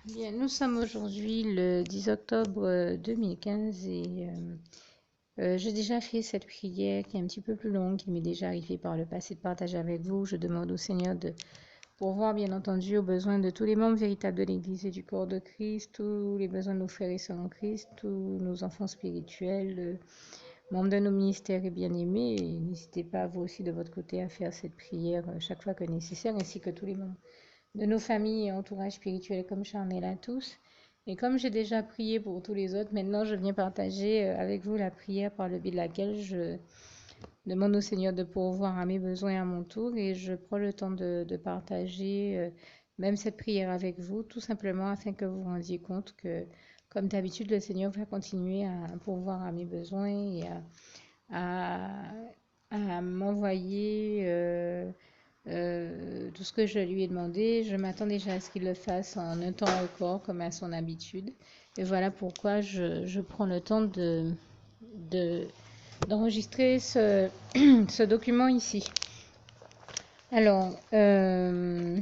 Bien, nous sommes aujourd'hui le 10 octobre 2015 et j'ai déjà fait cette prière qui est un petit peu plus longue, qui m'est déjà arrivée par le passé de partager avec vous. Je demande au Seigneur de pourvoir, bien entendu, aux besoins de tous les membres véritables de l'Église et du corps de Christ, tous les besoins de nos frères et sœurs en Christ, tous nos enfants spirituels, membres de nos ministères et bien-aimés. Et n'hésitez pas, vous aussi, de votre côté, à faire cette prière chaque fois que nécessaire, ainsi que tous les membres de nos familles et entourages spirituels comme j'en ai là tous. Et comme j'ai déjà prié pour tous les autres, maintenant je viens partager avec vous la prière par le biais de laquelle je demande au Seigneur de pourvoir à mes besoins à mon tour et je prends le temps de partager même cette prière avec vous, tout simplement afin que vous vous rendiez compte que, comme d'habitude, le Seigneur va continuer à pourvoir à mes besoins et à m'envoyer tout ce que je lui ai demandé. Je m'attends déjà à ce qu'il le fasse en un temps record, comme à son habitude. Et voilà pourquoi je prends le temps de- d'enregistrer ce document ici. Alors, je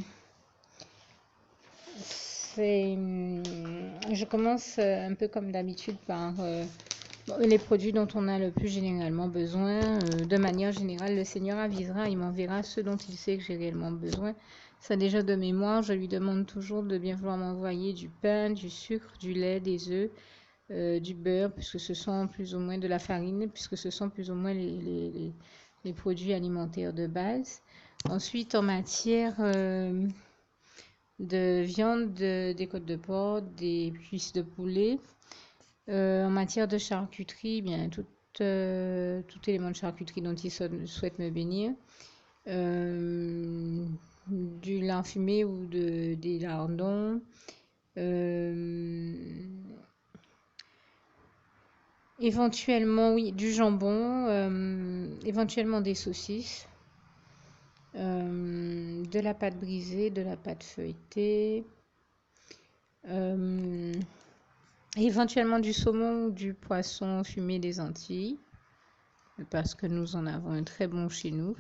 commence un peu comme d'habitude par les produits dont on a le plus généralement besoin. De manière générale, le Seigneur avisera, il m'enverra ceux dont il sait que j'ai réellement besoin. Ça déjà de mémoire, je lui demande toujours de bien vouloir m'envoyer du pain, du sucre, du lait, des œufs, du beurre, puisque ce sont plus ou moins de la farine, puisque ce sont plus ou moins les produits alimentaires de base. Ensuite, en matière de viande, des côtes de porc, des cuisses de poulet. En matière de charcuterie, eh bien tout élément de charcuterie dont il souhaite me bénir. Du lard fumé ou des lardons. Éventuellement, oui, du jambon. Éventuellement des saucisses. De la pâte brisée, de la pâte feuilletée. Éventuellement du saumon ou du poisson fumé des Antilles, parce que nous en avons un très bon chez nous.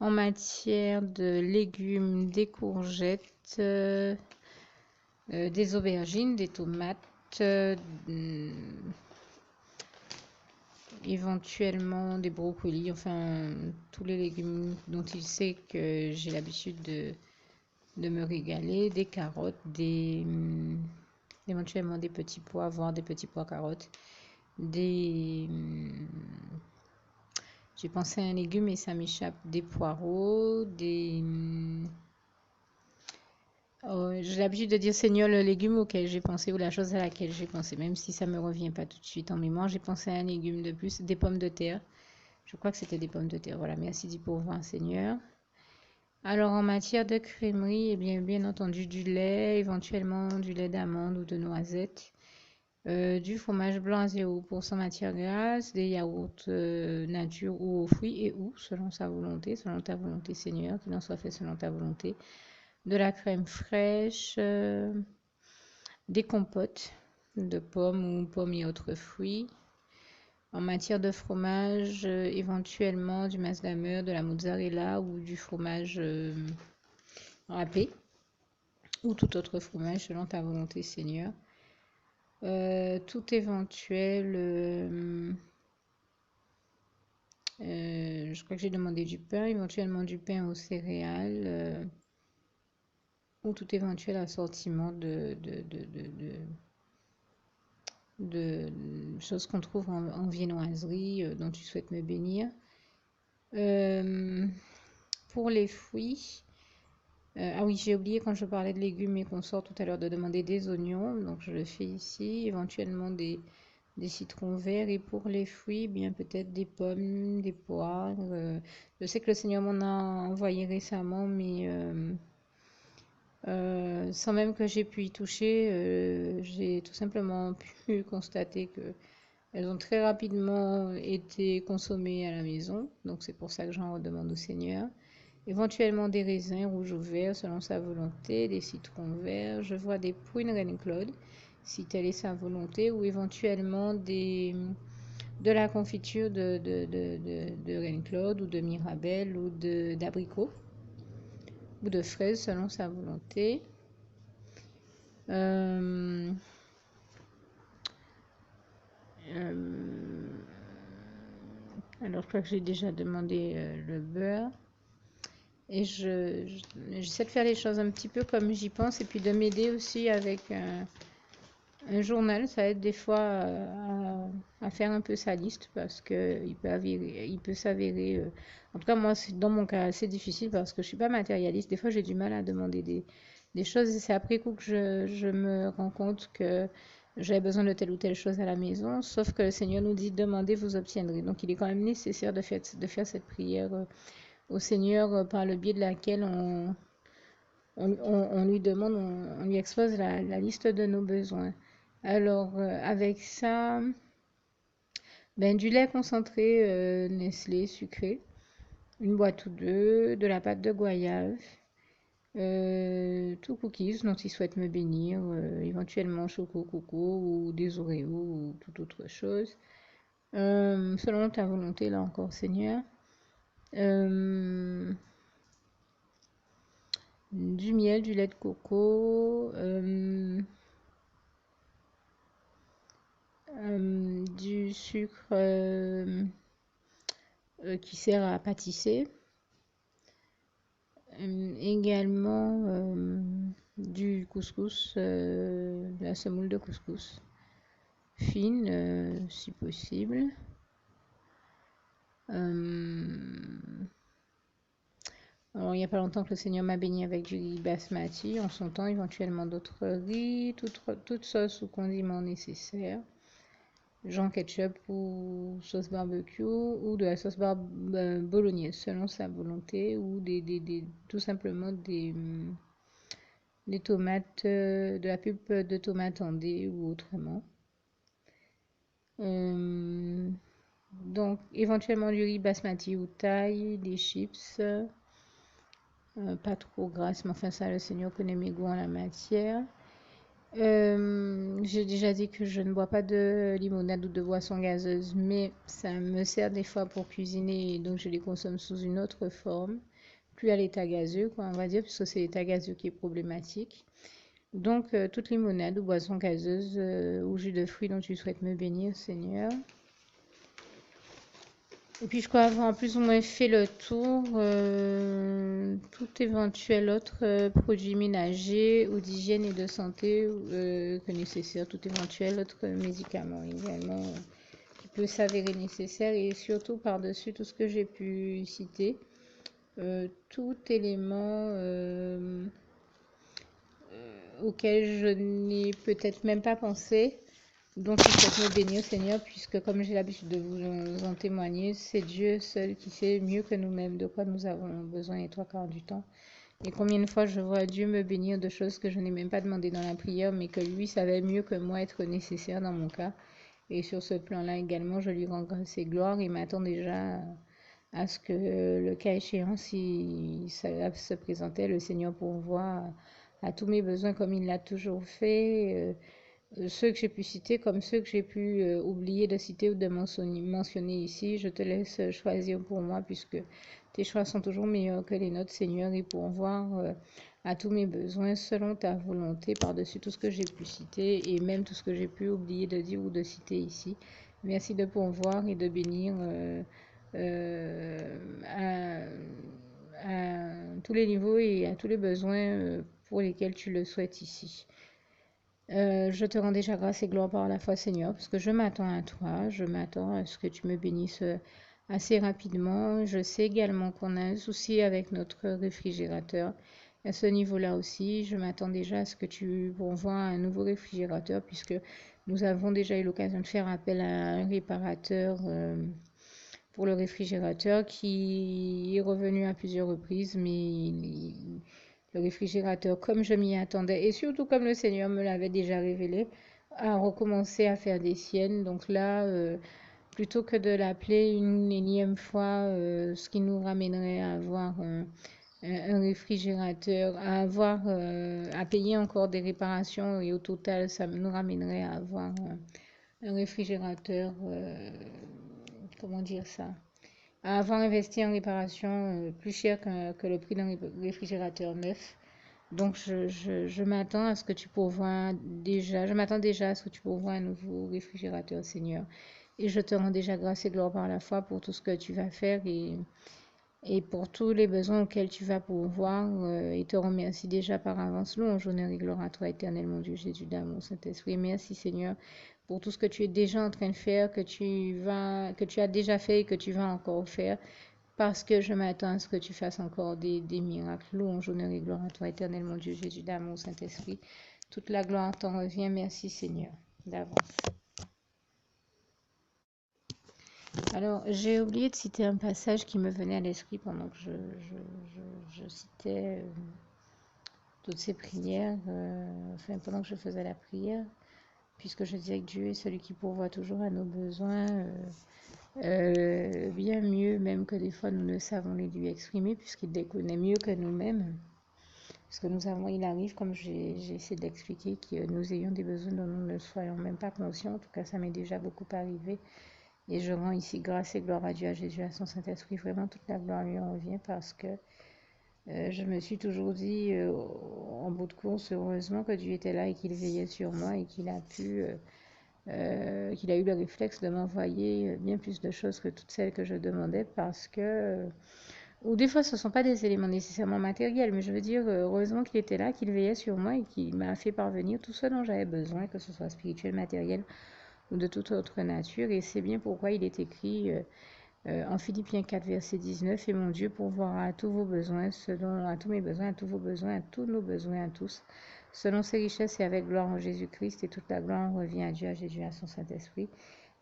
En matière de légumes, des courgettes, des aubergines, des tomates, éventuellement des brocolis, enfin tous les légumes dont il sait que j'ai l'habitude de me régaler, des carottes, éventuellement des petits pois, voire des petits pois carottes, j'ai pensé à un légume et ça m'échappe, des poireaux, j'ai l'habitude de dire Seigneur le légume auquel j'ai pensé ou la chose à laquelle j'ai pensé, même si ça me revient pas tout de suite en mémoire. J'ai pensé à un légume de plus, des pommes de terre. Je crois que c'était des pommes de terre. Voilà, merci d'y pourvoir, Seigneur. Alors en matière de crèmerie, eh bien entendu du lait, éventuellement du lait d'amande ou de noisette. Du fromage blanc à 0% matière grasse, des yaourts nature ou aux fruits et ou, selon sa volonté, selon ta volonté Seigneur, qu'il en soit fait selon ta volonté. De la crème fraîche, des compotes de pommes ou pommes et autres fruits. En matière de fromage, éventuellement du masdameur, de la mozzarella ou du fromage râpé ou tout autre fromage selon ta volonté Seigneur. Tout éventuel, je crois que j'ai demandé du pain, éventuellement du pain aux céréales, ou tout éventuel assortiment de choses qu'on trouve en viennoiserie dont tu souhaites me bénir. Pour les fruits, ah oui, j'ai oublié quand je parlais de légumes et consorts tout à l'heure de demander des oignons, donc je le fais ici, éventuellement des citrons verts, et pour les fruits, bien peut-être des pommes, des poires. Je sais que le Seigneur m'en a envoyé récemment, mais sans même que j'ai pu y toucher, j'ai tout simplement pu constater que elles ont très rapidement été consommées à la maison, donc c'est pour ça que j'en redemande au Seigneur. Éventuellement des raisins rouges ou verts selon sa volonté, des citrons verts, je vois des prunes Reine Claude, si telle est sa volonté, ou éventuellement de la confiture de Reine Claude ou de Mirabelle ou d'abricot ou de fraises selon sa volonté. Euh, euh, alors, je crois que j'ai déjà demandé le beurre. Et j'essaie de faire les choses un petit peu comme j'y pense et puis de m'aider aussi avec un journal. Ça aide des fois à faire un peu sa liste parce que il peut s'avérer. En tout cas, moi, c'est dans mon cas assez difficile parce que je suis pas matérialiste. Des fois, j'ai du mal à demander des choses et c'est après coup que je me rends compte que j'avais besoin de telle ou telle chose à la maison. Sauf que le Seigneur nous dit demandez, vous obtiendrez. Donc, il est quand même nécessaire de faire cette prière au Seigneur par le biais de laquelle on lui demande, on lui expose la liste de nos besoins. Alors, avec ça, ben, du lait concentré Nestlé sucré, une boîte ou deux, de la pâte de goyave, tout cookies dont il souhaite me bénir, éventuellement choco coco ou des Oreos ou toute autre chose. Selon ta volonté, là encore, Seigneur. Euh, du miel, du lait de coco, du sucre qui sert à pâtisser, également du couscous, de la semoule de couscous fine si possible. Alors, il n'y a pas longtemps que le Seigneur m'a béni avec du riz basmati, en son temps éventuellement d'autres riz, toutes sauces ou condiments nécessaires. Jean ketchup ou sauce barbecue ou de la sauce bolognaise selon sa volonté ou tout simplement des tomates, de la pulpe de tomate en dés ou autrement. Euh, donc éventuellement du riz basmati ou thaï, des chips, pas trop grasses, mais enfin ça le Seigneur connaît mes goûts en la matière. J'ai déjà dit que je ne bois pas de limonade ou de boisson gazeuse, mais ça me sert des fois pour cuisiner, et donc je les consomme sous une autre forme, plus à l'état gazeux, quoi, on va dire, puisque c'est l'état gazeux qui est problématique. Donc, toute limonade ou boisson gazeuse ou jus de fruits dont tu souhaites me bénir, Seigneur. Et puis je crois avoir plus ou moins fait le tour. Tout éventuel autre produit ménager ou d'hygiène et de santé que nécessaire, tout éventuel autre médicament également qui peut s'avérer nécessaire et surtout par-dessus tout ce que j'ai pu citer, tout élément auquel je n'ai peut-être même pas pensé. Donc, il faut me bénir, Seigneur, puisque comme j'ai l'habitude de vous en témoigner, c'est Dieu seul qui sait mieux que nous-mêmes de quoi nous avons besoin les trois quarts du temps. Et combien de fois je vois Dieu me bénir de choses que je n'ai même pas demandé dans la prière, mais que lui savait mieux que moi être nécessaire dans mon cas. Et sur ce plan-là également, je lui rends grâce et gloire et m'attends déjà à ce que le cas échéant, si ça se présentait, le Seigneur pourvoie à tous mes besoins comme il l'a toujours fait. Ceux que j'ai pu citer comme ceux que j'ai pu oublier de citer ou de mentionner ici, je te laisse choisir pour moi puisque tes choix sont toujours meilleurs que les nôtres, Seigneur, et pourvoir à tous mes besoins selon ta volonté par-dessus tout ce que j'ai pu citer et même tout ce que j'ai pu oublier de dire ou de citer ici. Merci de pourvoir et de bénir à, tous les niveaux et à tous les besoins pour lesquels tu le souhaites ici. Je te rends déjà grâce et gloire par la foi, Seigneur, parce que je m'attends à toi, je m'attends à ce que tu me bénisses assez rapidement. Je sais également qu'on a un souci avec notre réfrigérateur. À ce niveau-là aussi, je m'attends déjà à ce que tu pourvoies un nouveau réfrigérateur, puisque nous avons déjà eu l'occasion de faire appel à un réparateur pour le réfrigérateur qui est revenu à plusieurs reprises, mais le réfrigérateur, comme je m'y attendais, et surtout comme le Seigneur me l'avait déjà révélé, a recommencé à faire des siennes. Donc là, plutôt que de l'appeler une énième fois, ce qui nous ramènerait à avoir un réfrigérateur, à payer encore des réparations, et au total, ça nous ramènerait à avoir un réfrigérateur, comment dire ça, à avoir investi en réparation plus cher que le prix d'un réfrigérateur neuf. Donc, je m'attends à ce que tu pourvoies déjà, je m'attends déjà à ce que tu pourvoies un nouveau réfrigérateur, Seigneur. Et je te rends déjà grâce et gloire par la foi pour tout ce que tu vas faire et pour tous les besoins auxquels tu vas pourvoir. Et te remercie déjà par avance. Louange, honneur et gloire à toi, éternel, mon Dieu, Jésus d'amour, Saint-Esprit. Merci, Seigneur, pour tout ce que tu es déjà en train de faire, que tu as déjà fait et que tu vas encore faire. Parce que je m'attends à ce que tu fasses encore des miracles. Louange, honneur et gloire à toi, éternel, mon Dieu, Jésus d'amour, Saint-Esprit. Toute la gloire t'en revient. Merci, Seigneur, d'avance. Alors, j'ai oublié de citer un passage qui me venait à l'esprit pendant que je citais toutes ces prières, enfin, pendant que je faisais la prière, puisque je disais que Dieu est celui qui pourvoit toujours à nos besoins, bien mieux même que des fois nous ne savons les lui exprimer, puisqu'il les connaît mieux que nous-mêmes. Parce que nous avons, il arrive, comme j'ai essayé d'expliquer, que nous ayons des besoins dont nous ne soyons même pas conscients. En tout cas, ça m'est déjà beaucoup arrivé. Et je rends ici grâce et gloire à Dieu, à Jésus, à son Saint-Esprit. Vraiment, toute la gloire lui en revient parce que je me suis toujours dit, en bout de course, heureusement que Dieu était là et qu'il veillait sur moi et qu'il a eu le réflexe de m'envoyer bien plus de choses que toutes celles que je demandais parce que ou des fois ce ne sont pas des éléments nécessairement matériels, mais je veux dire, heureusement qu'il était là, qu'il veillait sur moi et qu'il m'a fait parvenir tout ce dont j'avais besoin, que ce soit spirituel, matériel ou de toute autre nature. Et c'est bien pourquoi il est écrit en Philippiens 4, verset 19, et mon Dieu pourvoira à tous vos besoins, selon à tous mes besoins, à tous vos besoins, à tous nos besoins, à tous, selon ses richesses et avec gloire en Jésus-Christ, et toute la gloire revient à Dieu, à Jésus, à son Saint-Esprit.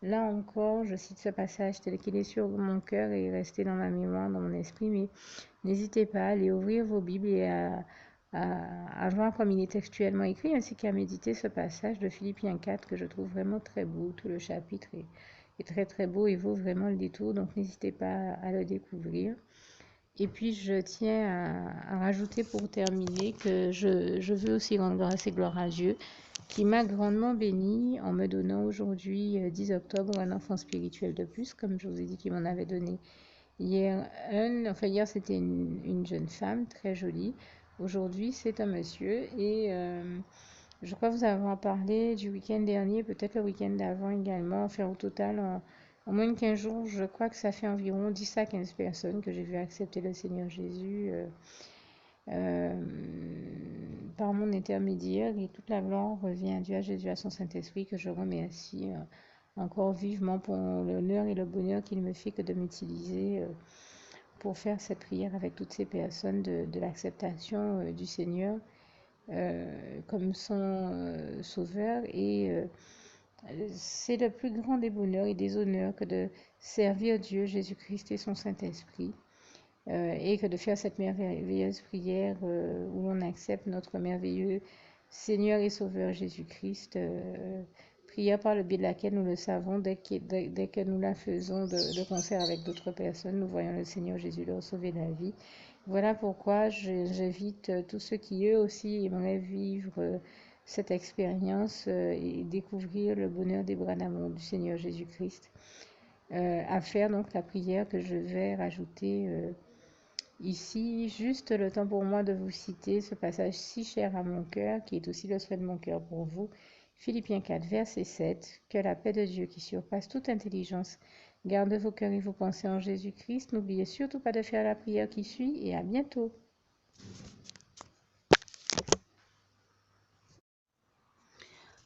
Là encore, je cite ce passage tel qu'il est sur mon cœur et est resté dans ma mémoire, dans mon esprit, mais n'hésitez pas à aller ouvrir vos Bibles et à voir comme il est textuellement écrit, ainsi qu'à méditer ce passage de Philippiens 4 que je trouve vraiment très beau. Tout le chapitre est très très beau et vaut vraiment le détour, donc n'hésitez pas à le découvrir. Et puis je tiens à rajouter pour terminer que je veux aussi rendre grâce et gloire à Dieu qui m'a grandement béni en me donnant aujourd'hui, 10 octobre, un enfant spirituel de plus, comme je vous ai dit qu'il m'en avait donné hier. Hier c'était une jeune femme très jolie. Aujourd'hui c'est un monsieur et je crois vous avoir parlé du week-end dernier, peut-être le week-end d'avant également. Enfin au total, en moins de 15 jours, je crois que ça fait environ 10 à 15 personnes que j'ai vu accepter le Seigneur Jésus. Euh, Par mon intermédiaire, et toute la gloire revient à Dieu, à Jésus, à son Saint-Esprit, que je remercie encore vivement pour l'honneur et le bonheur qu'il me fait que de m'utiliser pour faire cette prière avec toutes ces personnes de l'acceptation du Seigneur comme son sauveur. Et c'est le plus grand des bonheurs et des honneurs que de servir Dieu, Jésus-Christ et son Saint-Esprit. Et que de faire cette merveilleuse prière où l'on accepte notre merveilleux Seigneur et Sauveur Jésus-Christ, prière par le biais de laquelle nous le savons, dès que nous la faisons de concert avec d'autres personnes, nous voyons le Seigneur Jésus leur sauver la vie. Voilà pourquoi j'invite tous ceux qui eux aussi aimeraient vivre cette expérience et découvrir le bonheur des bras d'amour du Seigneur Jésus-Christ, à faire donc la prière que je vais rajouter ici, juste le temps pour moi de vous citer ce passage si cher à mon cœur, qui est aussi le souhait de mon cœur pour vous. Philippiens 4, verset 7. Que la paix de Dieu qui surpasse toute intelligence garde vos cœurs et vos pensées en Jésus-Christ. N'oubliez surtout pas de faire la prière qui suit et à bientôt.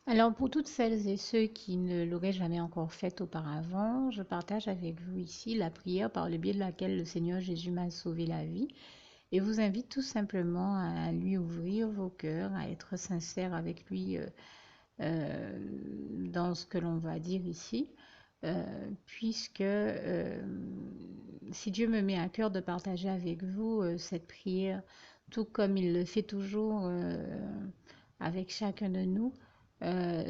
Alors pour toutes celles et ceux qui ne l'auraient jamais encore fait auparavant, je partage avec vous ici la prière par le biais de laquelle le Seigneur Jésus m'a sauvé la vie et vous invite tout simplement à lui ouvrir vos cœurs, à être sincère avec lui dans ce que l'on va dire ici, puisque si Dieu me met à cœur de partager avec vous cette prière, tout comme il le fait toujours avec chacun de nous,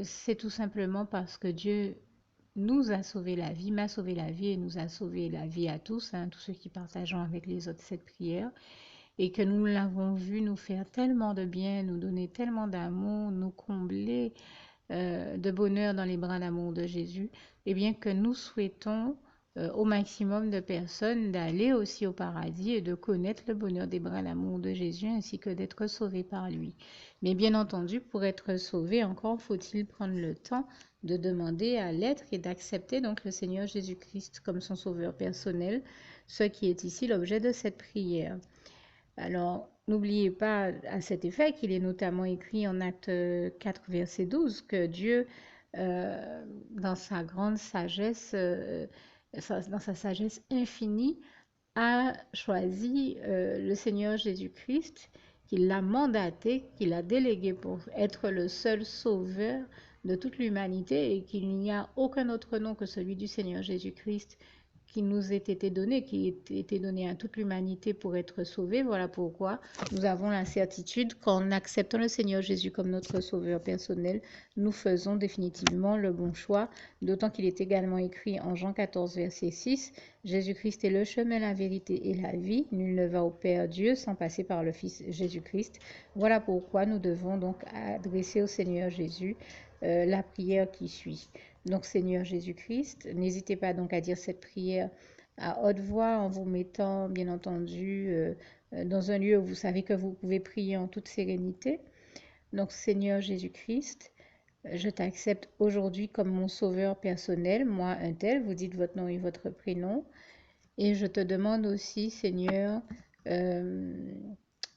c'est tout simplement parce que Dieu nous a sauvé la vie, m'a sauvé la vie et nous a sauvé la vie à tous, hein, tous ceux qui partageons avec les autres cette prière, et que nous l'avons vu nous faire tellement de bien, nous donner tellement d'amour, nous combler de bonheur dans les bras d'amour de Jésus, et bien que nous souhaitons au maximum de personnes d'aller aussi au paradis et de connaître le bonheur des bras d'amour de Jésus ainsi que d'être sauvés par lui. Mais bien entendu, pour être sauvé, encore faut-il prendre le temps de demander à l'être et d'accepter donc le Seigneur Jésus-Christ comme son sauveur personnel, ce qui est ici l'objet de cette prière. Alors, n'oubliez pas à cet effet qu'il est notamment écrit en Acte 4, verset 12, que Dieu, dans sa grande sagesse, dans sa sagesse infinie, a choisi le Seigneur Jésus-Christ, qu'il l'a mandaté, qu'il a délégué pour être le seul sauveur de toute l'humanité et qu'il n'y a aucun autre nom que celui du Seigneur Jésus-Christ qui nous ait été donné, qui ait été donné à toute l'humanité pour être sauvé. Voilà pourquoi nous avons la certitude qu'en acceptant le Seigneur Jésus comme notre sauveur personnel, nous faisons définitivement le bon choix, d'autant qu'il est également écrit en Jean 14, verset 6, Jésus-Christ est le chemin, la vérité et la vie. Nul ne va au Père Dieu sans passer par le Fils Jésus-Christ. Voilà pourquoi nous devons donc adresser au Seigneur Jésus la prière qui suit. Donc Seigneur Jésus-Christ, n'hésitez pas donc à dire cette prière à haute voix en vous mettant bien entendu dans un lieu où vous savez que vous pouvez prier en toute sérénité. Donc Seigneur Jésus-Christ, je t'accepte aujourd'hui comme mon sauveur personnel, moi un tel, vous dites votre nom et votre prénom. Et je te demande aussi, Seigneur,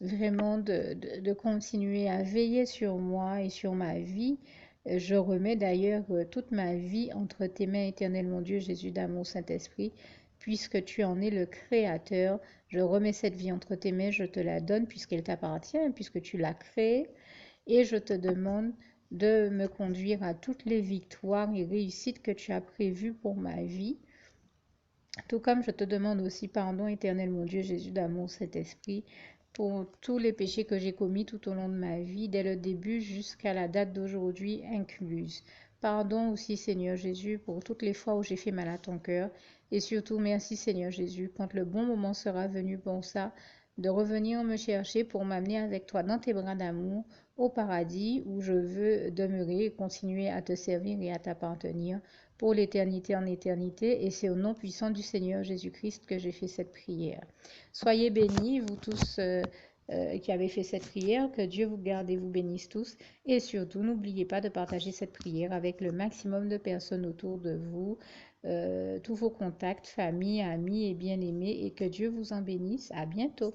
vraiment de continuer à veiller sur moi et sur ma vie. Je remets d'ailleurs toute ma vie entre tes mains, éternel mon Dieu, Jésus d'amour, Saint-Esprit, puisque tu en es le Créateur. Je remets cette vie entre tes mains, je te la donne puisqu'elle t'appartient, puisque tu l'as créée. Et je te demande de me conduire à toutes les victoires et réussites que tu as prévues pour ma vie. Tout comme je te demande aussi pardon, éternel mon Dieu, Jésus d'amour, Saint-Esprit, pour tous les péchés que j'ai commis tout au long de ma vie, dès le début jusqu'à la date d'aujourd'hui incluse. Pardon aussi, Seigneur Jésus, pour toutes les fois où j'ai fait mal à ton cœur. Et surtout, merci, Seigneur Jésus, quand le bon moment sera venu pour ça, de revenir me chercher pour m'amener avec toi dans tes bras d'amour au paradis où je veux demeurer et continuer à te servir et à t'appartenir pour l'éternité en éternité. Et c'est au nom puissant du Seigneur Jésus-Christ que j'ai fait cette prière. Soyez bénis, vous tous qui avez fait cette prière, que Dieu vous garde et vous bénisse tous. Et surtout, n'oubliez pas de partager cette prière avec le maximum de personnes autour de vous, tous vos contacts, famille, amis et bien-aimés, et que Dieu vous en bénisse. À bientôt.